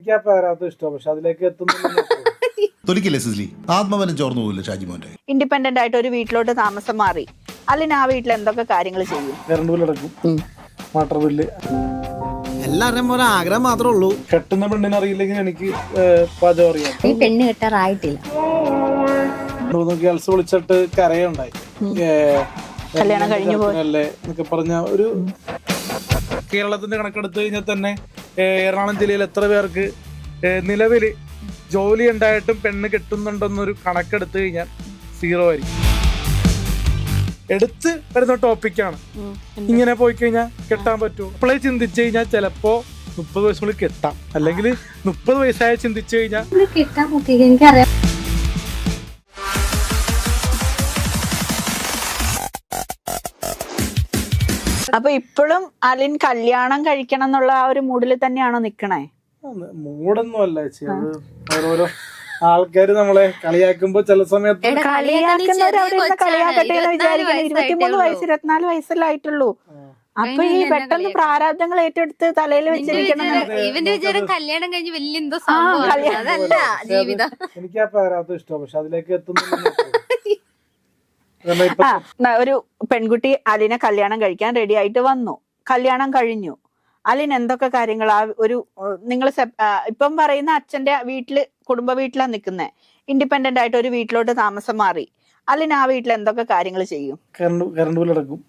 എനിക്ക് ആ പേരാത്ത ഇഷ്ടമാണ്, പക്ഷെ അതിലേക്ക് എത്തുന്നില്ല. തൊലിക്കില്ലേ സിസ്ലി, ആത്മബലം ചോർന്നു പോകില്ല ഷാജിമോന്റെ. ഇൻഡിപെൻഡന്റ് ആയിട്ട് ഒരു വീട്ടിലോട്ട് താമസം മാറി, അല്ലെങ്കിൽ ആ വീട്ടിൽ എന്തൊക്കെ കാര്യങ്ങൾ ചെയ്യും? കറണ്ട് ബില്ല് അടക്കും, വാട്ടർ ബില്ല്. എല്ലാവരുടെയും പോലെ ആഗ്രഹം മാത്രമേ ഉള്ളൂ. കെട്ടുന്ന പെണ്ണിനെ അറിയില്ലെങ്കിൽ എനിക്ക് പാചകം അറിയാം. ഈ പെണ്ണ് കെട്ടാറായിട്ടില്ല. ഗേൾസ് വിളിച്ചിട്ട് കരയുണ്ടായി, കല്യാണം കഴിഞ്ഞു പോയല്ലേ എന്നൊക്കെ പറഞ്ഞ ഒരു. കേരളത്തിന്റെ കണക്കെടുത്ത് കഴിഞ്ഞാൽ തന്നെ എറണാകുളം ജില്ലയിൽ എത്ര പേർക്ക് നിലവിൽ ജോലി ഉണ്ടായിട്ടും പെണ്ണ് കെട്ടുന്നുണ്ടെന്നൊരു കണക്കെടുത്ത് കഴിഞ്ഞാൽ 0 ആയിരിക്കും. എടുത്ത് വരുന്ന ടോപ്പിക്കാണ്. ഇങ്ങനെ പോയി കഴിഞ്ഞാൽ കെട്ടാൻ പറ്റുമോ? അപ്പോഴേ ചിന്തിച്ചു കഴിഞ്ഞാൽ ചിലപ്പോ 30 വയസ്സുള്ളിൽ കെട്ടാം, അല്ലെങ്കിൽ 30 വയസ്സായ ചിന്തിച്ചു കഴിഞ്ഞാൽ കെട്ടാൻ പറ്റില്ല. എനിക്കറിയാം. അപ്പൊ ഇപ്പോഴും അലിൻ കല്യാണം കഴിക്കണം എന്നുള്ള ആ ഒരു മൂഡിൽ തന്നെയാണോ നിക്കണേ? മൂടൊന്നും അല്ല ചേച്ചി, അത് ഓരോരോ ആൾക്കാര് നമ്മളെ കളിയാക്കുമ്പോ ചില സമയത്ത് കളിയാക്കട്ടെ എന്ന് വിചാരിക്കുന്നത്. 23 വയസ്സ് 24 വയസ്സല്ലേ ആയിട്ടുള്ളൂ. അപ്പൊ ഈ പെട്ടെന്ന് പ്രാരാബ്ദങ്ങൾ ഏറ്റെടുത്ത് തലയിൽ വെച്ചിരിക്കണം. ഇവന്റെ വിചാരം കല്യാണം കഴിഞ്ഞ് വലിയ എന്തോ സംഭവം, അതല്ല ജീവിതം. എനിക്ക് ആ പേരാത്ത ഇഷ്ടമാണ്, പക്ഷെ അതിലേക്ക് എത്തുന്നില്ല. ഒരു പെൺകുട്ടി അലിനെ കല്യാണം കഴിക്കാൻ റെഡി ആയിട്ട് വന്നു, കല്യാണം കഴിഞ്ഞു. അലിൻ എന്തൊക്കെ കാര്യങ്ങൾ ആ ഒരു നിങ്ങൾ ഇപ്പം പറയുന്ന അച്ഛന്റെ വീട്ടില്, കുടുംബ വീട്ടിലാണ് നിൽക്കുന്നത്, ഇൻഡിപെൻഡന്റ് ആയിട്ട് ഒരു വീട്ടിലോട്ട് താമസം മാറി, അലിൻ ആ വീട്ടിൽ എന്തൊക്കെ കാര്യങ്ങൾ ചെയ്യും? കറണ്ട് ബില്ല് അടക്കും,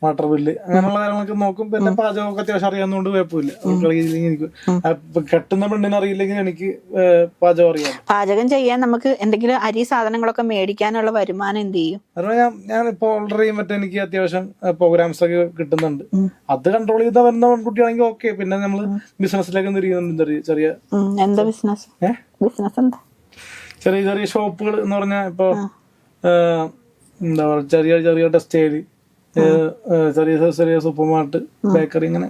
വാട്ടർ ബില്ല്, അങ്ങനെയുള്ള കാര്യങ്ങളൊക്കെ നോക്കും. പിന്നെ പാചകമൊക്കെ അത്യാവശ്യം അറിയാവുന്നതുകൊണ്ട് കുഴപ്പമില്ല. കെട്ടുന്ന പെണ്ണിനെ അറിയില്ലെങ്കിൽ എനിക്ക് പാചകം അറിയാം. പാചകം ചെയ്യാൻ നമുക്ക് എന്തെങ്കിലും അരി സാധനങ്ങളൊക്കെ മേടിക്കാനുള്ള വരുമാനം എന്ത് ചെയ്യും? ഞാൻ ഇപ്പൊ ഓർഡർ ചെയ്യുമ്പോൾ എനിക്ക് അത്യാവശ്യം പ്രോഗ്രാംസ് ഒക്കെ കിട്ടുന്നുണ്ട്. അത് കൺട്രോൾ ചെയ്താൽ വരുന്ന പെൺകുട്ടിയാണെങ്കിൽ ഓക്കെ. പിന്നെ നമ്മള് ബിസിനസ്സിലേക്ക് തിരിയുന്നുണ്ട്. ചെറിയ എന്താ ബിസിനസ്? ബിസിനസ് എന്താ? ചെറിയ ചെറിയ ഷോപ്പുകൾ എന്ന് പറഞ്ഞാൽ ഇപ്പൊ എന്താ പറയുക, ചെറിയ ചെറിയ ടെക്സ്റ്റൈല്, ചെറിയ ചെറിയ സൂപ്പർ മാർക്കറ്റ്, ബേക്കറി, ഇങ്ങനെ.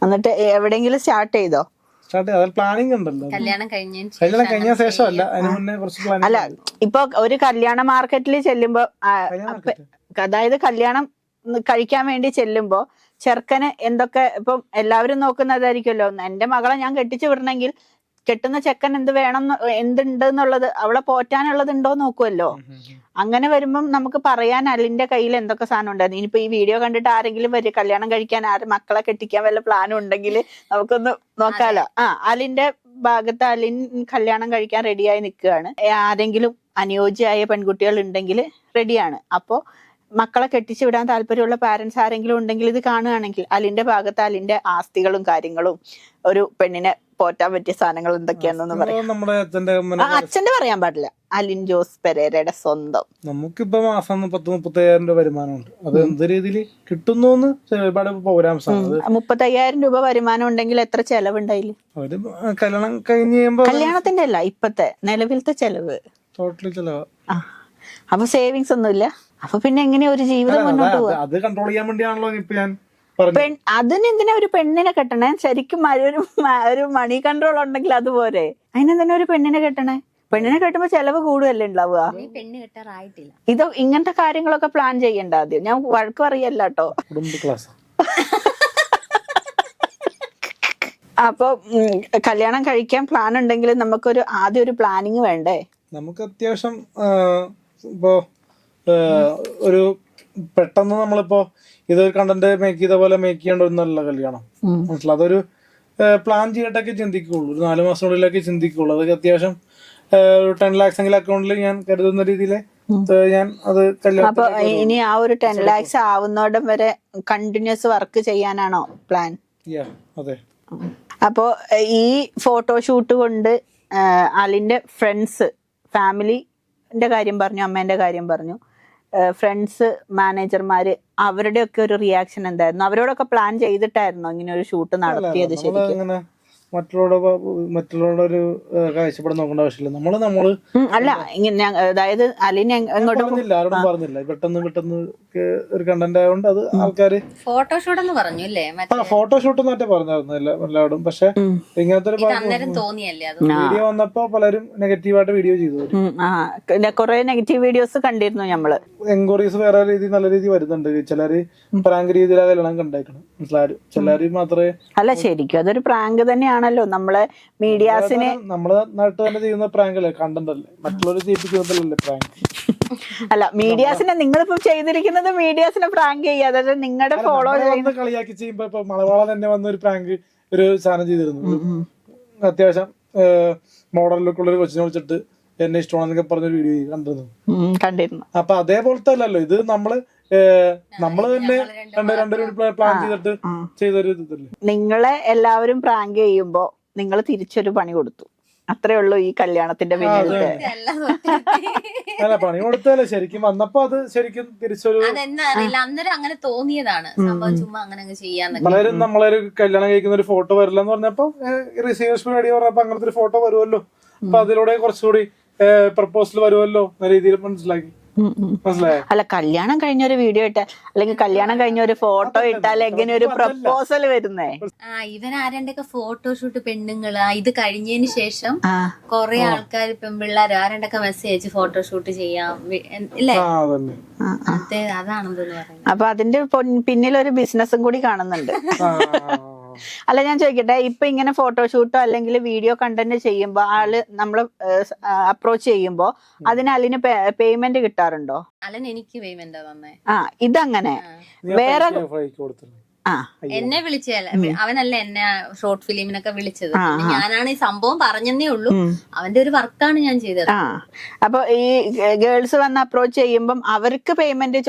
എന്നിട്ട് എവിടെയെങ്കിലും സ്റ്റാർട്ട് ചെയ്തോ? സ്റ്റാർട്ട് ചെയ്ത പ്ലാനിങ് ഉണ്ടല്ലോ. കല്യാണം കഴിഞ്ഞ ശേഷം അല്ല, അതിന് മുന്നേ കുറച്ച് പ്ലാനിങ്. അല്ല, ഇപ്പൊ ഒരു കല്യാണ മാർക്കറ്റിൽ ചെല്ലുമ്പോ, അതായത് കല്യാണം കഴിക്കാൻ വേണ്ടി ചെല്ലുമ്പോ ചെറുക്കന് എന്തൊക്കെ, ഇപ്പം എല്ലാവരും നോക്കുന്നതായിരിക്കുമല്ലോ, എന്റെ മകളെ ഞാൻ കെട്ടിച്ചു വിടണമെങ്കിൽ കെട്ടുന്ന ചെക്കൻ എന്ത് വേണം, എന്തുണ്ട് എന്നുള്ളത്, അവളെ പോറ്റാനുള്ളത് ഉണ്ടോ നോക്കുമല്ലോ. അങ്ങനെ വരുമ്പം നമുക്ക് പറയാൻ അലിന്റെ കയ്യിൽ എന്തൊക്കെ സാധനം ഉണ്ടായിരുന്നു. ഇനിയിപ്പോ ഈ വീഡിയോ കണ്ടിട്ട് ആരെങ്കിലും വരും കല്യാണം കഴിക്കാൻ, മക്കളെ കെട്ടിക്കാൻ വല്ല പ്ലാനും ഉണ്ടെങ്കിൽ നമുക്കൊന്ന് നോക്കാലോ. അലിന്റെ ഭാഗത്ത് അലിൻ കല്യാണം കഴിക്കാൻ റെഡിയായി നിൽക്കുകയാണ്. ആരെങ്കിലും അനുയോജ്യമായ പെൺകുട്ടികൾ ഉണ്ടെങ്കിൽ റെഡിയാണ്. അപ്പോ മക്കളെ കെട്ടിച്ചു വിടാൻ താല്പര്യമുള്ള പാരന്റ്സ് ആരെങ്കിലും ഉണ്ടെങ്കിൽ ഇത് കാണുകയാണെങ്കിൽ അലിന്റെ ഭാഗത്ത് അലിന്റെ ആസ്തികളും കാര്യങ്ങളും, ഒരു പെണ്ണിനെ പോറ്റാൻ പറ്റിയ സാധനങ്ങൾ എന്തൊക്കെയാണെന്ന് പറയാം. അച്ഛന്റെ പറയാൻ പാടില്ല, അലിൻ ജോസ് പെരേരയുടെ സ്വന്തം. നമുക്കിപ്പോ മാസം 30-35,000 രൂപ വരുമാനമുണ്ട്. അത് എന്ത് രീതിയിൽ കിട്ടുന്നു ഒരുപാട് പ്രോഗ്രാംസ് ആണ്. 35,000 രൂപ വരുമാനം ഉണ്ടെങ്കിൽ എത്ര ചെലവുണ്ടായില്ല? ഒരു കല്യാണം കഴിഞ്ഞ് കഴിയുമ്പോ, കല്യാണത്തിന്റെ അല്ല, ഇപ്പത്തെ നിലവിലത്തെ ചെലവ് ടോട്ടലി ചെലവാ. അപ്പൊ സേവിങ്സ് ഒന്നുമില്ല. അപ്പൊ പിന്നെ എങ്ങനെയാ ഒരു ജീവിതം മുന്നോട്ട് പോവാ? അത് കൺട്രോൾ ചെയ്യാൻ വേണ്ടിയാണല്ലോ ഇപ്പൊ ഞാൻ അതിനെന്തിനാ ഒരു പെണ്ണിനെ കെട്ടണേ? ശരിക്കും ഒരു മണി കൺട്രോൾ ഉണ്ടെങ്കിൽ അതുപോലെ. അതിനെന്തിനാ ഒരു പെണ്ണിനെ കെട്ടണേ? പെണ്ണിനെ കെട്ടുമ്പോ ചെലവ് കൂടുതലല്ലേ ഉണ്ടാവുക? പെണ്ണ് കെട്ടാറായിട്ടില്ല. ഇത് ഇങ്ങനത്തെ കാര്യങ്ങളൊക്കെ പ്ലാൻ ചെയ്യണ്ട ആദ്യം. ഞാൻ വഴക്ക് പറയല്ല കേട്ടോ. അപ്പൊ കല്യാണം കഴിക്കാൻ പ്ലാൻ ഉണ്ടെങ്കിൽ നമുക്കൊരു ആദ്യം ഒരു പ്ലാനിങ് വേണ്ടേ? നമുക്ക് അത്യാവശ്യം ഇപ്പോ ഒരു പെട്ടെന്ന് നമ്മളിപ്പോ ഇതൊരു കണ്ടന്റ് മേക്ക് ചെയ്ത പോലെ മേക്ക് ചെയ്യേണ്ട ഒന്നല്ല കല്യാണം. മനസ്സിലായി? അതൊരു പ്ലാൻ ചെയ്തിട്ടൊക്കെ ചിന്തിക്കുള്ളൂ. ഒരു 4 മാസത്തിനുള്ളിലൊക്കെ ചിന്തിക്കുള്ളൂ. അതൊക്കെ അത്യാവശ്യം 10 lakhs എങ്കിലും അക്കൗണ്ടിൽ ഞാൻ കരുതുന്ന രീതിയിൽ ഞാൻ അത് കല്യാണം. അപ്പൊ ഇനി ആ ഒരു 10 lakhs ആവുന്നോടം വരെ കണ്ടിന്യൂസ് വർക്ക് ചെയ്യാനാണോ പ്ലാൻ? അതെ. അപ്പോ ഈ ഫോട്ടോഷൂട്ട് കൊണ്ട് അലിന്റെ ഫ്രണ്ട്സ്, ഫാമിലിന്റെ കാര്യം പറഞ്ഞു, അമ്മേന്റെ കാര്യം പറഞ്ഞു, ഫ്രണ്ട്സ്, മാനേജർമാര്, അവരുടെയൊക്കെ ഒരു റിയാക്ഷൻ എന്തായിരുന്നു? അവരോടൊക്കെ പ്ലാൻ ചെയ്തിട്ടായിരുന്നോ ഇങ്ങനെ ഒരു ഷൂട്ട് നടത്തിയത്? ശരിക്കും മറ്റുള്ളവരുടെ ഒരു കാഴ്ചപ്പാട് നോക്കേണ്ട ആവശ്യമില്ല. നമ്മള് അല്ല, ഇങ്ങനെ അതായത് അലിന് എങ്ങോട്ടും ആരോടും പറഞ്ഞില്ല. പെട്ടെന്ന് ഒരു കണ്ടന്റ് ആയതുകൊണ്ട് അത് ആൾക്കാര് ഫോട്ടോഷൂട്ട് എന്ന് പറഞ്ഞു അല്ലേ? ഫോട്ടോഷൂട്ട് എന്നൊക്കെ പറഞ്ഞായിരുന്നു എല്ലാവരും. പക്ഷെ ഇങ്ങനത്തെ ഒരു വീഡിയോ വന്നപ്പോ പലരും നെഗറ്റീവായിട്ട് വീഡിയോ ചെയ്തു. കുറെ നെഗറ്റീവ് വീഡിയോസ് കണ്ടിരുന്നു നമ്മള്. എൻക്വയറീസ് വേറെ രീതി, നല്ല രീതി വരുന്നുണ്ട്. ചിലര് പ്രാങ്ക് രീതിയിലാണ് കല്യാണം കണ്ടേക്കണം. മനസ്സിലായി? ചിലര് മാത്രമേ അല്ല, ശരിക്കും അതൊരു പ്രാങ്ക് തന്നെയാണ്. തന്നെയാണല്ലോ നമ്മളെ മീഡിയാസിന്. നമ്മളെ നാട്ടിൽ തന്നെ ചെയ്യുന്ന പ്രാങ്ക് അല്ലേ, കണ്ടന്റ് അല്ലേ, മറ്റുള്ളവർ ചെയ്യിപ്പിക്കുന്നതല്ലേ പ്രാങ്ക്. അല്ല, മീഡിയാസിനെ നിങ്ങളിപ്പോ ചെയ്തിരിക്കുന്നത് മീഡിയാസിനെ പ്രാങ്ക് ചെയ്യുക, അതായത് നിങ്ങളുടെ ഫോളോ ചെയ്യുന്ന കളിയാക്കി ചെയ്യുമ്പോ ഇപ്പൊ മലയാളം തന്നെ വന്ന ഒരു പ്രാങ്ക് ഒരു സാധനം ചെയ്തിരുന്നു. അത്യാവശ്യം മോഡൽ ലുക്കുള്ള ഒരു കൊച്ചിനെ വിളിച്ചിട്ട് എന്നെ ഇഷ്ടമാണെന്നൊക്കെ പറഞ്ഞൊരു വീഡിയോ കണ്ടിരുന്നു. അപ്പൊ അതേപോലത്തെ അല്ലല്ലോ ഇത്. നമ്മള് തന്നെ രണ്ടുപേരും പ്ലാൻ ചെയ്തിട്ട് ചെയ്തൊരു ഇതല്ലേ. നിങ്ങളെ എല്ലാവരും പ്രാങ്ക് ചെയ്യുമ്പോ നിങ്ങൾ തിരിച്ചൊരു പണി കൊടുത്തു, അത്രേ ഉള്ളൂ ഈ കല്യാണത്തിന്റെ പിന്നിലത്തെ. അല്ല, പണി കൊടുത്തല്ലേ ശരിക്കും വന്നപ്പോ അത് ശരിക്കും തിരിച്ചൊരു അതെന്താ അറിയില്ല, അന്നേരം അങ്ങനെ തോന്നിയതാണ് സംഭവം, ചുമ്മാ അങ്ങനെ ചെയ്യാന്ന്. പലരും നമ്മളൊരു കല്യാണം കഴിക്കുന്ന ഒരു ഫോട്ടോ വരില്ല എന്ന് പറഞ്ഞപ്പോ റിസീവേഴ്സ് റെഡി പറഞ്ഞപ്പോ അങ്ങനത്തെ ഒരു ഫോട്ടോ വരുമല്ലോ, അപ്പൊ അതിലൂടെ കുറച്ചുകൂടി പ്രപ്പോസൽ വരുമല്ലോ എന്ന രീതിയിൽ മനസ്സിലാക്കി. മനസ്സിലായോ? അല്ല, കല്യാണം കഴിഞ്ഞ ഒരു വീഡിയോ ഇട്ടാൽ അല്ലെങ്കിൽ കല്യാണം കഴിഞ്ഞ ഒരു ഫോട്ടോ ഇട്ടാൽ എങ്ങനെ ഒരു പ്രപ്പോസൽ വരുന്നേ? ഇവരാരണ്ടൊക്കെ ഫോട്ടോഷൂട്ട് പെണ്ണുങ്ങള് ഇത് കഴിഞ്ഞതിന് ശേഷം കൊറേ ആൾക്കാർ പെൺപിള്ളേർ ആരണ്ടൊക്കെ മെസ്സേജ് അയച്ച് ഫോട്ടോഷൂട്ട് ചെയ്യാം ഇല്ലേ? അതാണെന്ന് പറയുന്നത്. അപ്പൊ അതിന്റെ പിന്നിൽ ഒരു ബിസിനസ്സും കൂടി കാണുന്നുണ്ട്. അല്ല, ഞാൻ ചോദിക്കട്ടെ, ഇപ്പൊ ഇങ്ങനെ ഫോട്ടോഷൂട്ടോ അല്ലെങ്കിൽ വീഡിയോ കണ്ടന്റ് ചെയ്യുമ്പോ ആള് നമ്മള് അപ്രോച്ച് ചെയ്യുമ്പോ അതിന് അലിന് പേയ്മെന്റ് കിട്ടാറുണ്ടോ? അലൻ എനിക്ക് പേയ്മെന്റ് തന്നെ. ഇതങ്ങനെ വേറെ എന്നെ വിളിച്ചല്ല, അവനല്ല എന്നെ ഷോർട്ട് ഫിലിമിനൊക്കെ വിളിച്ചത്. ഞാനാണ് ഈ സംഭവം പറഞ്ഞതേ ഉള്ളൂ, അവന്റെ ഒരു വർക്കാണ് ഞാൻ ചെയ്തത്. അപ്പൊ ഈ ഗേൾസ് വന്ന് അപ്രോച്ച് ചെയ്യുമ്പം അവർക്ക് പേയ്മെന്റ്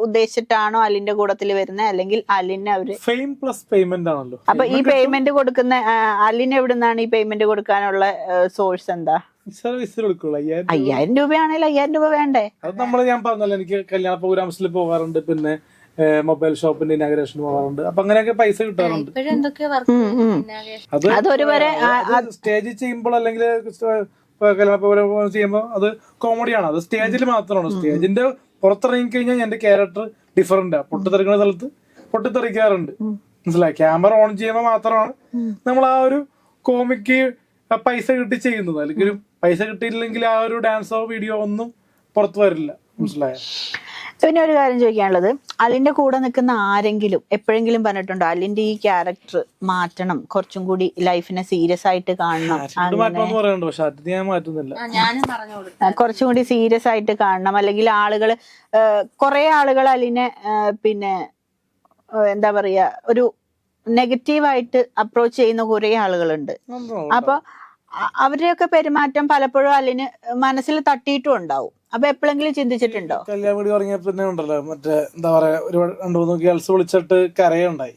ഉദ്ദേശിച്ചിട്ടാണോ അലിന്റെ കൂടത്തിൽ വരുന്നത്, അല്ലെങ്കിൽ അലിന് അവര് ഫെയിം പ്ലസ് പേയ്മെന്റ് ആണല്ലോ? അപ്പൊ ഈ പേയ്മെന്റ് കൊടുക്കുന്ന അലിന് എവിടുന്നാണ് ഈ പേയ്മെന്റ് കൊടുക്കാനുള്ള സോഴ്സ് എന്താ? 5000 രൂപയാണെങ്കിൽ 5000 രൂപ വേണ്ടേ? അത് ഞാൻ പറഞ്ഞല്ലോ, എനിക്ക് കല്യാണ പ്രോഗ്രാംസിൽ പോകാറുണ്ട്, പിന്നെ മൊബൈൽ ഷോപ്പിന്റെ ഇനാഗ്രേഷൻ പോകാറുണ്ട്. അപ്പൊ അങ്ങനെയൊക്കെ പൈസ കിട്ടാറുണ്ട്. അത് സ്റ്റേജിൽ ചെയ്യുമ്പോൾ അല്ലെങ്കിൽ കല്യാണ പ്രോഗ്രാം ചെയ്യുമ്പോൾ അത് കോമഡിയാണ്. അത് സ്റ്റേജിൽ മാത്രമാണ്. സ്റ്റേജിന്റെ പുറത്തിറങ്ങി കഴിഞ്ഞാൽ എന്റെ ക്യാരക്ടർ ഡിഫറെന്റ്. പൊട്ടിത്തെറിക്കുന്ന സ്ഥലത്ത് പൊട്ടിത്തെറിക്കാറുണ്ട്. മനസ്സിലായി? ക്യാമറ ഓൺ ചെയ്യുമ്പോൾ മാത്രമാണ് നമ്മൾ ആ ഒരു കോമിക്ക് പൈസ കിട്ടി ചെയ്യുന്നത്. അല്ലെങ്കിൽ പൈസ കിട്ടിയില്ലെങ്കിൽ ആ ഒരു ഡാൻസോ വീഡിയോ ഒന്നും പുറത്തു വരില്ല. മനസ്സിലായോ? പിന്നെ ഒരു കാര്യം ചോദിക്കാനുള്ളത്, അലിന്റെ കൂടെ നിൽക്കുന്ന ആരെങ്കിലും എപ്പോഴെങ്കിലും പറഞ്ഞിട്ടുണ്ടോ അലിന്റെ ഈ ക്യാരക്ടർ മാറ്റണം, കുറച്ചും കൂടി ലൈഫിനെ സീരിയസ് ആയിട്ട് കാണണം, കുറച്ചും കൂടി സീരിയസ് ആയിട്ട് കാണണം, അല്ലെങ്കിൽ ആളുകള് കുറെ ആളുകൾ അലിനെ പിന്നെ എന്താ പറയാ ഒരു നെഗറ്റീവായിട്ട് അപ്രോച്ച് ചെയ്യുന്ന കുറെ ആളുകളുണ്ട്. അപ്പൊ അവരുടെയൊക്കെ പെരുമാറ്റം പലപ്പോഴും അലിന് മനസ്സിൽ തട്ടിയിട്ടും ഉണ്ടാവും. അപ്പൊ എപ്പോഴെങ്കിലും ചിന്തിച്ചിട്ടുണ്ടോ? കല്യാണം വീട് തുടങ്ങിയ പിന്നെ ഉണ്ടല്ലോ, മറ്റേ എന്താ പറയാ, ഒരു 2-3 ഗേൾസ് വിളിച്ചിട്ട് കരയുണ്ടായി,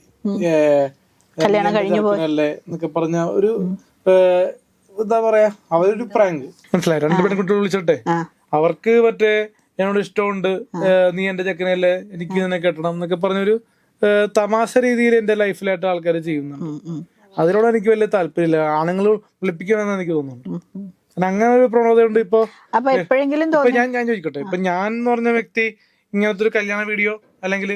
കല്യാണം കഴിഞ്ഞു പോയല്ലേ എന്നൊക്കെ പറഞ്ഞ ഒരു എന്താ പറയാ, അവരൊരു പ്രാങ്ക്. മനസ്സിലായി? 2 പെൺകുട്ടികൾ വിളിച്ചിട്ടെ അവർക്ക് മറ്റേ എന്നോട് ഇഷ്ടമുണ്ട്, നീ എന്റെ ചെക്കനല്ലേ, എനിക്ക് നിന്നെ കെട്ടണം എന്നൊക്കെ പറഞ്ഞൊരു തമാശ രീതിയിൽ എന്റെ ലൈഫിലായിട്ട് ആൾക്കാർ ചെയ്യുന്നുണ്ട്. അതിനോട് എനിക്ക് വലിയ താല്പര്യമില്ല. ആണുങ്ങൾ വിളിപ്പിക്കണമെന്ന് എനിക്ക് തോന്നുന്നുണ്ട്. അങ്ങനെ ഒരു പ്രവണതയുണ്ട് ഇപ്പൊ. ഞാൻ ചോദിക്കട്ടെ, ഇപ്പൊ ഞാൻ എന്ന് പറഞ്ഞ വ്യക്തി ഇങ്ങനത്തെ ഒരു കല്യാണ വീഡിയോ അല്ലെങ്കിൽ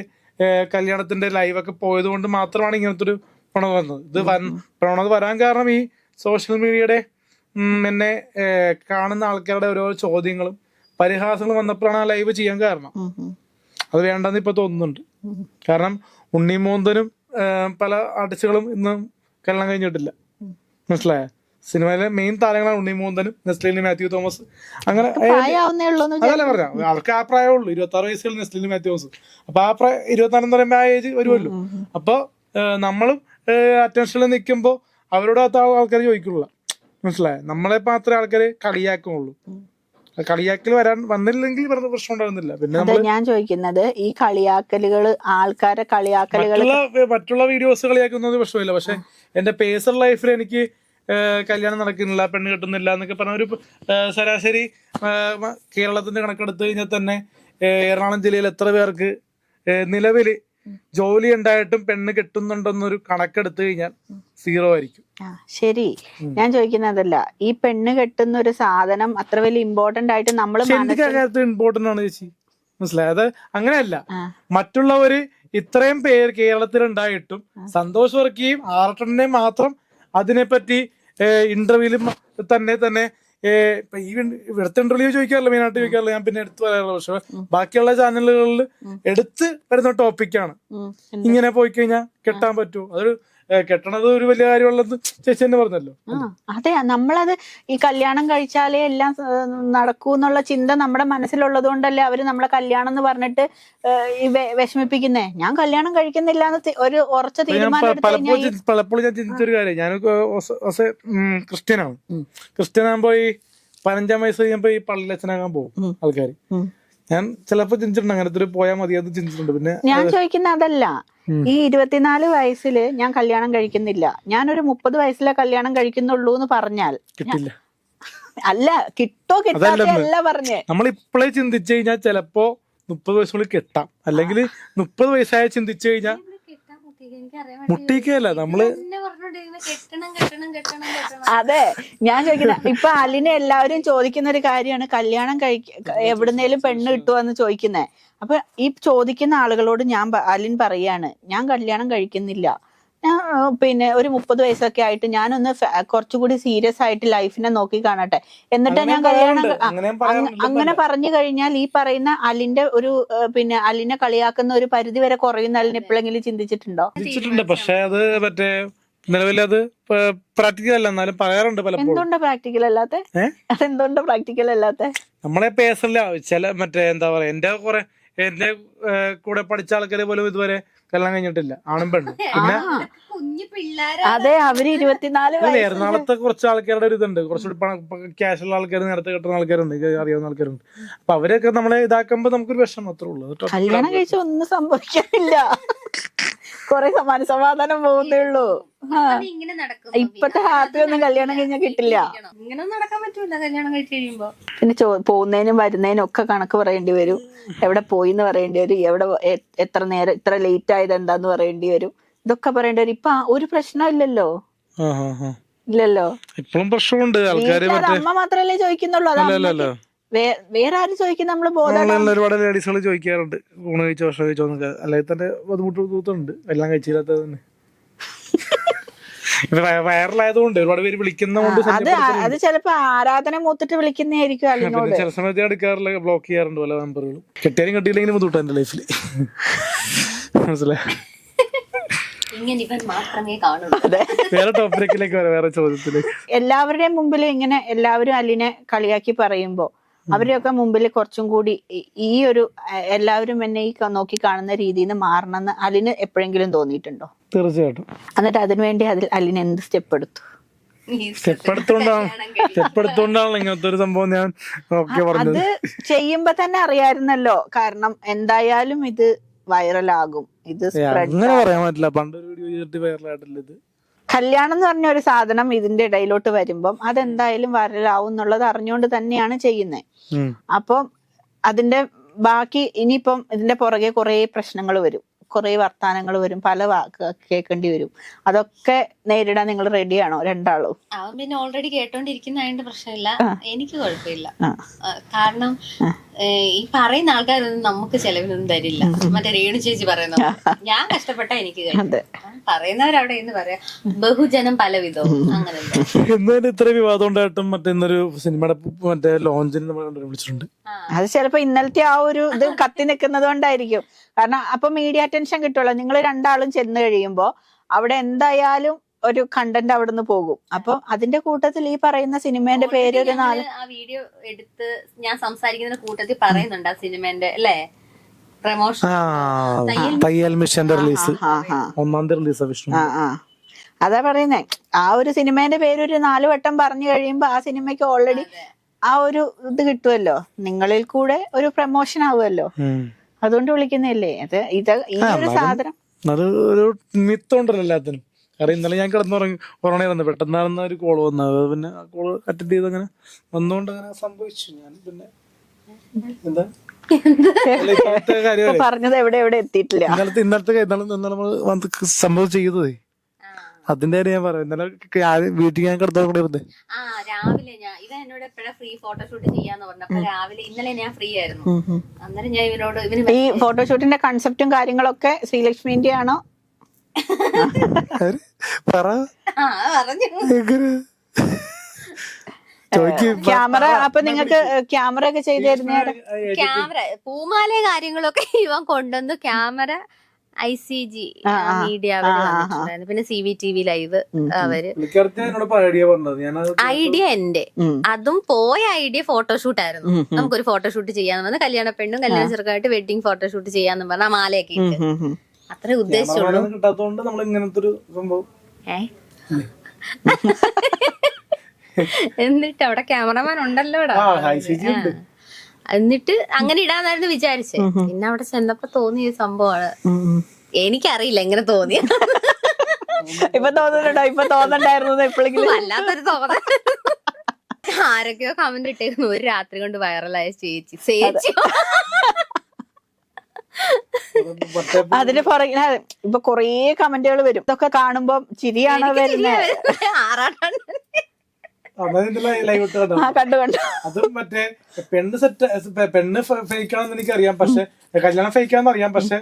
കല്യാണത്തിന്റെ ലൈവൊക്കെ പോയത് കൊണ്ട് മാത്രമാണ് ഇങ്ങനത്തെ ഒരു പ്രവണത വന്നത്. ഇത് പ്രവണത വരാൻ കാരണം ഈ സോഷ്യൽ മീഡിയയുടെ എന്നെ കാണുന്ന ആൾക്കാരുടെ ഓരോ ചോദ്യങ്ങളും പരിഹാസങ്ങളും വന്നപ്പോഴാണ് ആ ലൈവ് ചെയ്യാൻ കാരണം. അത് വേണ്ടെന്ന് ഇപ്പൊ തോന്നുന്നുണ്ട്. കാരണം ഉണ്ണിമോന്തനും പല ആർട്ടിസ്റ്റുകളും ഇന്നും കല്യാണം കഴിഞ്ഞിട്ടില്ല. മനസ്സിലായ? സിനിമയിലെ മെയിൻ താരങ്ങളാണ് ഉണ്ണിമോന്തനും നെസ്ലിൻ മാത്യു തോമസ്. അങ്ങനെ അതല്ല പറഞ്ഞ അവർക്ക് ആ പ്രായമുള്ളൂ, 26 വയസ്സുള്ള നെസ്ലിൻ മാത്യു തോമസ്. അപ്പൊ ആ പ്രായം 24 എന്ന് പറയുമ്പോൾ ആ ഏജ് വരുമല്ലോ. അപ്പൊ നമ്മളും അറ്റൻഷനിൽ നിൽക്കുമ്പോ അവരോട് ആൾക്കാർ ചോദിക്കുള്ള. മനസ്സിലായ? നമ്മളെ മാത്രമേ ആൾക്കാര് കളിയാക്കുള്ളൂ. കളിയാക്കൽ വന്നില്ലെങ്കിൽ പ്രശ്നം ഉണ്ടാകുന്നില്ല. പിന്നെ ഞാൻ ചോദിക്കുന്നത് ഈ കളിയാക്കലുകൾ, ആൾക്കാരെ കളിയാക്കലുകൾ, മറ്റുള്ള വീഡിയോസ് കളിയാക്കുന്നത് പ്രശ്നമില്ല. പക്ഷെ എന്റെ പേഴ്സണൽ ലൈഫിൽ എനിക്ക് കല്യാണം നടക്കുന്നില്ല, പെണ്ണ് കിട്ടുന്നില്ല എന്നൊക്കെ പറഞ്ഞ ഒരു ശരാശരി കേരളത്തിന്റെ കണക്കെടുത്ത് കഴിഞ്ഞാൽ തന്നെ എറണാകുളം ജില്ലയിൽ എത്ര പേർക്ക് നിലവില് ജോലി ഉണ്ടായിട്ടും പെണ്ണ് കെട്ടുന്നുണ്ടെന്നൊരു കണക്കെടുത്ത് കഴിഞ്ഞാൽ 0 ആയിരിക്കും. ശരി, ഞാൻ ചോദിക്കുന്നതല്ല, ഈ പെണ്ണ് കെട്ടുന്ന ഒരു സാധനം അത്ര വലിയ ഇമ്പോർട്ടന്റ് ആയിട്ട് നമ്മൾ ഇമ്പോർട്ടന്റ് ആണ് ചേച്ചി. മനസ്സിലായത്? അങ്ങനെയല്ല, മറ്റുള്ളവര് ഇത്രയും പേര് കേരളത്തിലുണ്ടായിട്ടും സന്തോഷ് വർക്കിയും ആർട്ടനെയും മാത്രം അതിനെപ്പറ്റി ഇന്റർവ്യൂവിലും തന്നെ ഈ ഇവിടുത്തെ ഇന്റർവ്യൂ ചോദിക്കാറില്ല, മെയിനായിട്ട് ചോദിക്കാറില്ല, ഞാൻ പിന്നെ എടുത്തു പറയാറുള്ള. പക്ഷെ ബാക്കിയുള്ള ചാനലുകളിൽ എടുത്ത് വരുന്ന ടോപ്പിക്കാണ് ഇങ്ങനെ പോയി കഴിഞ്ഞാൽ കെട്ടാൻ പറ്റുമോ, അതൊരു കെട്ടണത് ഒരു വലിയ കാര്യമുള്ളത് ചേച്ചി തന്നെ പറഞ്ഞല്ലോ. അതെ, നമ്മളത് ഈ കല്യാണം കഴിച്ചാലേ എല്ലാം നടക്കൂ എന്നുള്ള ചിന്ത നമ്മുടെ മനസ്സിലുള്ളത് കൊണ്ടല്ലേ അവര് നമ്മളെ കല്യാണം എന്ന് പറഞ്ഞിട്ട് ഈ വിഷമിപ്പിക്കുന്നേ. ഞാൻ കല്യാണം കഴിക്കുന്നില്ല എന്ന് ഒരു ഉറച്ച തീരുമാനം എടുത്ത് കഴിഞ്ഞാൽ പലപ്പോഴും ഞാൻ ചിന്തിച്ചൊരു കാര്യം, ഞാൻ ക്രിസ്ത്യനാണ്. ക്രിസ്ത്യനാകുമ്പോ ഈ 15 വയസ്സ് കഴിയുമ്പോ ഈ പള്ളിയച്ഛനാകാൻ പോകും ആൾക്കാർ. ഞാൻ ചിലപ്പോ ചിന്തിച്ചിട്ടുണ്ട് അങ്ങനത്തെ ഒരു പോയാൽ മതി അത് ചിന്തിച്ചിട്ടുണ്ട്. പിന്നെ ഞാൻ ചോദിക്കുന്ന അതല്ല, ഈ 24 വയസ്സില് ഞാൻ കല്യാണം കഴിക്കുന്നില്ല, ഞാനൊരു 30 വയസ്സിലെ കല്യാണം കഴിക്കുന്നുള്ളൂ എന്ന് പറഞ്ഞാൽ കിട്ടില്ല. അല്ല, കിട്ടോ കിട്ടാത്തല്ല പറഞ്ഞേ. നമ്മൾ ഇപ്പോഴേ ചിന്തിച്ചു കഴിഞ്ഞാൽ ചിലപ്പോ 30 വയസ്സുള്ളിൽ കെട്ടാം, അല്ലെങ്കിൽ 30 വയസ്സായ ചിന്തിച്ചു കഴിഞ്ഞാൽ മുട്ടിക്കല്ല നമ്മള്. അതെ, ഞാൻ ചോദിക്കുന്ന ഇപ്പൊ അലിനെ എല്ലാവരും ചോദിക്കുന്ന ഒരു കാര്യമാണ്, കല്യാണം എവിടുന്നേലും പെണ്ണ് കിട്ടുമെന്ന് ചോദിക്കുന്നേ. അപ്പൊ ഈ ചോദിക്കുന്ന ആളുകളോട് അലിൻ പറയാണ്, ഞാൻ കല്യാണം കഴിക്കുന്നില്ല, ഞാൻ പിന്നെ ഒരു 30 വയസ്സൊക്കെ ആയിട്ട് ഞാനൊന്ന് കുറച്ചുകൂടി സീരിയസ് ആയിട്ട് ലൈഫിനെ നോക്കി കാണട്ടെ, എന്നിട്ട് ഞാൻ കല്യാണം. അങ്ങനെ പറഞ്ഞു കഴിഞ്ഞാൽ ഈ പറയുന്ന അലിന്റെ ഒരു പിന്നെ അലിനെ കളിയാക്കുന്ന ഒരു പരിധി വരെ കുറയുന്ന അലിന് എപ്പോഴെങ്കിലും ചിന്തിച്ചിട്ടുണ്ടോ? ചിന്തിച്ചിട്ടുണ്ട്, പക്ഷെ അത് മറ്റേ നിലവിൽ അത് പ്രാക്ടിക്കൽ അല്ല, എന്നാലും പറയാറുണ്ട് പലപ്പോഴും. എന്തുകൊണ്ടാ പ്രാക്ടിക്കൽ അല്ലാത്ത? അതെന്തുകൊണ്ടാ പ്രാക്ടിക്കൽ അല്ലാത്ത? നമ്മളെ പേഴ്സണലി ചില മറ്റേ എന്താ പറയാ, എന്റെ കൂടെ പഠിച്ച ആൾക്കാരെ പോലും ഇതുവരെ കല്യാണം കഴിഞ്ഞിട്ടില്ല, ആണും പെണ്ണും. പിന്നെ അതെ, അവര് 24 എറണാകുളത്തെ കുറച്ച് ആൾക്കാരുടെ ഒരു ഇതുണ്ട്, കുറച്ചുകൂടി ക്യാഷുള്ള ആൾക്കാർ, നേരത്തെ കെട്ടുന്ന ആൾക്കാരുണ്ട്, അറിയാവുന്ന ആൾക്കാരുണ്ട്. അപ്പൊ അവരെയൊക്കെ നമ്മളെ ഇതാക്കുമ്പോ നമുക്കൊരു വിഷമം അത്രേ ഉള്ളൂ. കല്യാണം കഴിച്ച ഒന്നും സംഭവിക്കാനില്ല, കൊറേ മനസമാധാനം പോകുന്നേ ഉള്ളൂ. ഇപ്പത്തെ ഹാപ്പി ഒന്നും കല്യാണം കഴിഞ്ഞാൽ കിട്ടില്ല. ഇങ്ങനെ നടക്കാൻ പറ്റൂല കല്യാണം കഴിച്ച് കഴിയുമ്പോ. പിന്നെ പോകുന്നതിനും വരുന്നതിനും ഒക്കെ കണക്ക് പറയേണ്ടി വരും, എവിടെ പോയി എന്ന് പറയേണ്ടി വരും, എവിടെ എത്ര നേരം ഇത്ര ലേറ്റ് ആയത് എന്താന്ന് പറയേണ്ടി വരും, ഇതൊക്കെ പറയേണ്ടി വരും. ഇപ്പൊ ഒരു പ്രശ്നം ഇല്ലല്ലോ. ഇപ്പോഴും പ്രശ്നമുണ്ട്. അമ്മ മാത്രല്ലേ ചോദിക്കുന്നുള്ളൂ, അത് വേറെ ആരും ചോദിക്കും. നമ്മള് ഒരുപാട് ലേഡീസുകൾ ചോദിക്കാറുണ്ട്, ഊണ് കഴിച്ചോ ഭക്ഷണം കഴിച്ചോ എന്നൊക്കെ. അല്ലെങ്കിൽ തന്നെ ബുദ്ധിമുട്ടുണ്ട് എല്ലാം കഴിച്ചില്ലാത്തത് തന്നെ. വൈറലായതുകൊണ്ട് ഒരുപാട് പേര് വിളിക്കുന്നതുകൊണ്ട് അത് ചിലപ്പോ ആരാധന മൂത്തിട്ട് വിളിക്കുന്നതായിരിക്കും അലിനോട്. ചില സമയത്ത് എടുക്കാറില്ല, ബ്ലോക്ക് ചെയ്യാറുണ്ട് പല നമ്പറുകളും. കെട്ടിയാലും കെട്ടിയില്ലെങ്കിലും ബുദ്ധിമുട്ടാ എന്റെ ലൈഫില്. മനസ്സിലായി? വേറെ ടോപ്പിക്കിലേക്ക് വരാം, വേറെ ചോദ്യത്തിലേക്ക്. എല്ലാവരുടെയും മുമ്പിൽ ഇങ്ങനെ എല്ലാവരും അലിനെ കളിയാക്കി പറയുമ്പോ അവരെയൊക്കെ മുമ്പിൽ കുറച്ചും കൂടി ഈ ഒരു എല്ലാവരും എന്നെ ഈ നോക്കി കാണുന്ന രീതിയിൽ നിന്ന് മാറണമെന്ന് അലിന് എപ്പോഴെങ്കിലും തോന്നിയിട്ടുണ്ടോ? തീർച്ചയായിട്ടും. എന്നിട്ട് അതിനുവേണ്ടി അലിന് എന്ത് സ്റ്റെപ്പ് എടുത്തു? സ്റ്റെപ്പ് എടുത്തോണ്ടാണല്ലോ ഇങ്ങനത്തെ ഒരു സംഭവം ഞാൻ അത് ചെയ്യുമ്പോ തന്നെ അറിയായിരുന്നല്ലോ, കാരണം എന്തായാലും ഇത് വൈറലാകും, ഇത് അങ്ങനെ പറയാൻ പറ്റില്ല. പണ്ടൊരു വീഡിയോ ചെയ്തിട്ട് വൈറലായിട്ടില്ല. ഇത് കല്യാണം എന്ന് പറഞ്ഞ ഒരു സാധനം ഇതിന്റെ ഇടയിലോട്ട് വരുമ്പം അതെന്തായാലും വൈറലാവും എന്നുള്ളത് അറിഞ്ഞുകൊണ്ട് തന്നെയാണ് ചെയ്യുന്നത്. അപ്പം അതിന്റെ ബാക്കി ഇനിയിപ്പം ഇതിന്റെ പുറകെ കുറെ പ്രശ്നങ്ങൾ വരും, കുറെ വർത്താനങ്ങൾ വരും, പല കേൾക്കേണ്ടി വരും. അതൊക്കെ നേരിടാൻ നിങ്ങൾ റെഡിയാണോ രണ്ടാളും? അവൻ പിന്നെ ഓൾറെഡി കേട്ടോണ്ടിരിക്കുന്നതിന്റെ പ്രശ്നമില്ല, എനിക്ക് കുഴപ്പമില്ല. കാരണം ഈ പറയുന്ന ആൾക്കാരൊന്നും നമുക്ക് ചെലവിനൊന്നും തരില്ല. മറ്റേ രേണു ചേച്ചി പറയുന്നത് ഞാൻ കഷ്ടപ്പെട്ട എനിക്ക് പറയുന്നവരവിടെ എന്ന് പറയാ, ബഹുജനം പലവിധവും. അങ്ങനെ ഇന്നലെ ഇത്ര വിവാദം ഉണ്ടായിട്ടും മറ്റൊരു സിനിമയുടെ മറ്റേ ലോഞ്ചിന് നമ്മൾ വിളിച്ചിട്ടുണ്ട്. അത് ചിലപ്പോ ഇന്നലത്തെ ആ ഒരു ഇത് കത്തി നിൽക്കുന്നത് കൊണ്ടായിരിക്കും. കാരണം അപ്പൊ മീഡിയ അറ്റൻഷൻ കിട്ടുമല്ലോ. നിങ്ങൾ രണ്ടാളും ചെന്ന് കഴിയുമ്പോ അവിടെ എന്തായാലും ഒരു കണ്ടന്റ് അവിടെ നിന്ന് പോകും. അപ്പൊ അതിന്റെ കൂട്ടത്തിൽ ഈ പറയുന്ന സിനിമേന്റെ പേര് ഒരു ആ വീഡിയോ എടുത്ത് ഞാൻ സംസാരിക്കുന്ന കൂട്ടത്തിൽ പറയുന്നുണ്ട് ആ സിനിമേന്റെ അല്ലേ പ്രമോഷൻ, തയ്യൽ മിഷന്റെ റിലീസ്, 1-ാം തീയതി റിലീസ്. അതാ പറയുന്നേ, ആ ഒരു സിനിമേന്റെ പേര് ഒരു 4 വട്ടം പറഞ്ഞു കഴിയുമ്പോ ആ സിനിമയ്ക്ക് ഓൾറെഡി ആ ഒരു ഇത് കിട്ടുമല്ലോ, നിങ്ങളിൽ കൂടെ ഒരു പ്രമോഷൻ ആവുമല്ലോ. അതുകൊണ്ട് വിളിക്കുന്നല്ലേ അത്. ഈ ഒരു സാധനം അത് ഒരു മിത്തുണ്ടല്ലോ എല്ലാത്തിനും. കാരണം ഇന്നലെ ഞാൻ ഉറങ്ങായിരുന്നു, പെട്ടെന്നാണെന്ന ഒരു കോള് വന്നത്. പിന്നെ ആ കോള് അറ്റൻഡ് ചെയ്ത് അങ്ങനെ വന്നുകൊണ്ട് അങ്ങനെ സംഭവിച്ചു. ഞാൻ പിന്നെ എന്താ പറഞ്ഞത് എവിടെ എത്തിയിട്ടില്ല. ഇന്നലത്തെ നമ്മൾ സംഭവം ചെയ്തതേ, അതിന്റെ കാര്യം ഞാൻ പറയാം. ഇന്നലെ വീട്ടിൽ ഞാൻ കിടന്നോണ്ടിരുന്നേ. രാവിലെ ഞാൻ ഇവൻ എന്നോട് എപ്പോഴാ ഫ്രീ ഫോട്ടോഷൂട്ട് ചെയ്യാന്ന് പറഞ്ഞപ്പോ രാവിലെ ഇന്നലെ ഞാൻ ഫ്രീ ആയിരുന്നു. അന്നേരം ഞാൻ ഇവനോട് ഈ ഫോട്ടോഷൂട്ടിന്റെ കൺസെപ്റ്റും കാര്യങ്ങളൊക്കെ ശ്രീലക്ഷ്മിന്റെ ആണോ? ക്യാമറ അപ്പൊ നിങ്ങക്ക് ക്യാമറ ഒക്കെ ചെയ്തു തരുന്ന ക്യാമറ പൂമാല കാര്യങ്ങളൊക്കെ ഇവൻ കൊണ്ടുവന്ന് ക്യാമറ ICG മീഡിയ അവര് വന്നിട്ടുണ്ടായിരുന്നു. പിന്നെ CVTV ലൈവ് അവര്. ഐഡിയ പറഞ്ഞത് ഞാനത് ഐഡിയ എന്റെ അതും പോയ ഐഡിയ ഫോട്ടോഷൂട്ട് ആയിരുന്നു. നമുക്കൊരു ഫോട്ടോഷൂട്ട് ചെയ്യാന്ന് പറഞ്ഞ കല്യാണ പെണ്ണും കല്യാണ ചെറുക്കായിട്ട് വെഡിങ് ഫോട്ടോഷൂട്ട് ചെയ്യാന്ന് പറഞ്ഞ മാലയൊക്കെ ഇട്ട് അത്രേ ഉദ്ദേശിച്ചുള്ളൂ. കിട്ടാത്തതുകൊണ്ട് നമ്മൾ ഇങ്ങനത്തെ ഒരു സംഭവം. എന്നിട്ട് അവിടെ ക്യാമറമാൻ ഉണ്ടല്ലോടാ. എന്നിട്ട് അങ്ങനെ ഇടാന്നായിരുന്നു വിചാരിച്ചേ. പിന്നെ അവിടെ ചെന്നപ്പോ തോന്നിയ സംഭവമാണ്. എനിക്കറിയില്ല എങ്ങനെ തോന്നിയ. ഇപ്പൊ തോന്നുന്നുണ്ടോ? ഇപ്പൊ തോന്നണ്ടായിരുന്നു എപ്പോഴെങ്കിലും? വല്ലാത്തൊരു തോന്നൽ. ആരൊക്കെയോ കമന്റ് ഇട്ടേക്കുന്നു, ഒരു രാത്രി കൊണ്ട് വൈറലായ ചേച്ചി. അതിന് പുറകില് ഇപ്പൊ കൊറേ കമന്റുകൾ വരും. ഇതൊക്കെ കാണുമ്പോ ചിരിയാണോ വരുന്നത്? ആറാട്ടാണ്. കണ്ടു കണ്ടു. അതും മറ്റേ പെണ്ണ് ഫേക്കാണെന്ന് എനിക്കറിയാം, പക്ഷെ കല്യാണം ഫേക്കാന്ന് അറിയാം, പക്ഷെ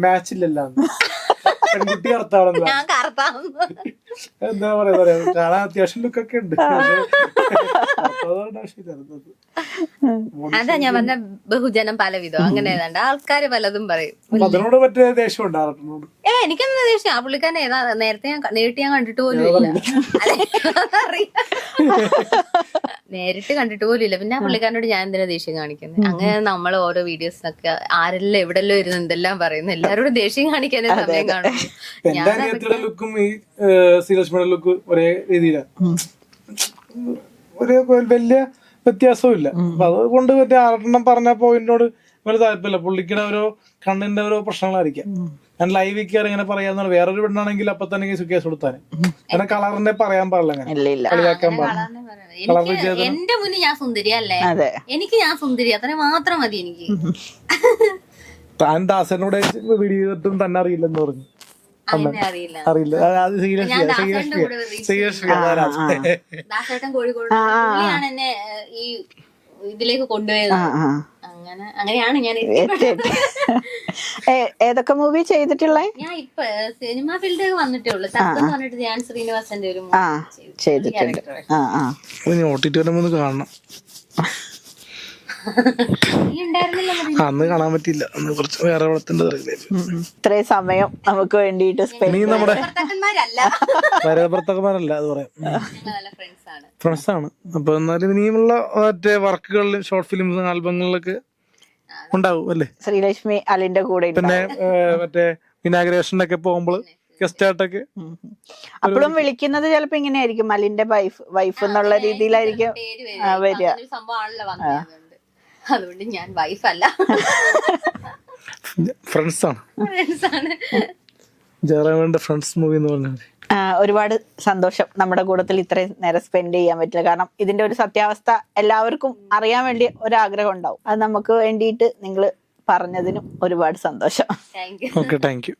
മാച്ച് ഇല്ലല്ലോ. പെൺകുട്ടി കറുത്താണെന്ന് ഞാൻ കറുത്താവുന്നു. എന്താ പറയാ, കാണാൻ അത്യാവശ്യം ലുക്കൊക്കെ ഉണ്ട്. അതാ ഞാൻ പറഞ്ഞ ബഹുജനം പലവിധം അങ്ങനെ ഏതാണ്ട് ആൾക്കാര് പലതും പറയും. അതിനോട് മറ്റേ ദേഷ്യം ഉണ്ടാകും. എനിക്കെന്താ ദേഷ്യം? ആ പുള്ളിക്കാരൻ ഏതാ നേരിട്ട് ഞാൻ കണ്ടിട്ട് പോലും ഇല്ല. നേരിട്ട് കണ്ടിട്ട് പോലും ഇല്ല. പിന്നെ ആ പുള്ളിക്കാരനോട് ഞാൻ എന്തിനാ ദേഷ്യം കാണിക്കുന്നത്? അങ്ങനെ നമ്മൾ ഓരോ വീഡിയോസിനൊക്കെ ആരെല്ലാം എവിടെല്ലോ ഇരുന്ന് എന്തെല്ലാം പറയുന്നു. എല്ലാരോടും ദേഷ്യം കാണിക്കാനേ സമയം കാണും. എന്റെ അനിയത്തിയുടെ ലുക്കും ഈ ശ്രീലക്ഷ്മിയുടെ ലുക്ക് ഒരേ രീതിയിലാണ്. ഒരു വലിയ വ്യത്യാസവും ഇല്ല. അപ്പൊ അതുകൊണ്ട് മറ്റേ ആറെണ്ണം പറഞ്ഞ പോയിന്റിനോട് വലിയ താല്പര്യമില്ല. പുള്ളിയുടെ ഓരോ കണ്ണിന്റെ ഓരോ പ്രശ്നങ്ങളായിരിക്കാം. ഞാൻ ലൈവ് കയറി ഇങ്ങനെ പറയാന്ന്. വേറൊരു പെണ്ണാണെങ്കിൽ അപ്പൊ തന്നെ കേസ് കൊടുത്താന്. അങ്ങനെ കളറിന്റെ പറയാൻ പാടില്ല, അങ്ങനെ കളിയാക്കാൻ പാടില്ല. എന്റെ മുന്നിൽ ഞാൻ സുന്ദരി അല്ലേ? എനിക്ക് ഞാൻ സുന്ദരി, അത്ര മാത്രം മതി എനിക്ക്. താൻ ദാസനോട് വീഡിയോ ചെയ്തിട്ടും തന്നെ അറിയില്ലെന്ന് പറഞ്ഞു. അറിയില്ല. അത് ദാസേട്ടൻ കോഴിക്കോട് പുള്ളിയാണ് എന്നെ ഈ ഇതിലേക്ക് കൊണ്ടുപോയത്. അങ്ങനെയാണ് ഞാൻ. ഏതൊക്കെ മൂവി ചെയ്തിട്ടുള്ളേ? ഞാൻ ഇപ്പൊ സിനിമ ഫീൽഡിലേക്ക് വന്നിട്ടേ ഉള്ളൂ. തക്കെന്ന് പറഞ്ഞിട്ട് ധ്യാൻ ശ്രീനിവാസന്റെ ഒരു ചെയ്തിട്ടുണ്ട്. കാണണം. അന്ന് കാണാൻ പറ്റില്ല, അന്ന് കുറച്ച് വേറെ ഇത്രയും സമയം നമുക്ക് വേണ്ടിട്ട് നമ്മുടെ ഭർത്താക്കന്മാരല്ല, അത് പറയാം, ഫ്രണ്ട്സ് ആണ്. അപ്പൊ എന്നാലും ഇനിയുമുള്ള മറ്റേ വർക്കുകളിലും ഷോർട്ട് ഫിലിംസും ആൽബങ്ങളിലൊക്കെ ഉണ്ടാവും അല്ലേ? ശ്രീലക്ഷ്മി അലിന്റെ കൂടെ പിന്നെ മറ്റേ ഇനാഗ്രേഷനൊക്കെ പോകുമ്പോൾ ഗസ്റ്റ് ആയിട്ടൊക്കെ അപ്പോഴും വിളിക്കുന്നത് ചിലപ്പോ ഇങ്ങനെയായിരിക്കും, അലിന്റെ വൈഫ് എന്നുള്ള രീതിയിലായിരിക്കും വരിക. അതുകൊണ്ട് ഞാൻ വൈഫല്ല, ഫ്രണ്ട്സ് ആണ്. ജയറാമിന്റെ ഫ്രണ്ട്സ് മൂവി എന്ന് പറഞ്ഞാൽ ഒരുപാട് സന്തോഷം നമ്മുടെ കൂട്ടത്തിൽ ഇത്രയും നേരം സ്പെൻഡ് ചെയ്യാൻ പറ്റില്ല. കാരണം ഇതിന്റെ ഒരു സത്യാവസ്ഥ എല്ലാവർക്കും അറിയാൻ വേണ്ടി ഒരാഗ്രഹം ഉണ്ടാവും. അത് നമുക്ക് വേണ്ടിയിട്ട് നിങ്ങൾ പറഞ്ഞതിനും ഒരുപാട് സന്തോഷം. Okay, thank you.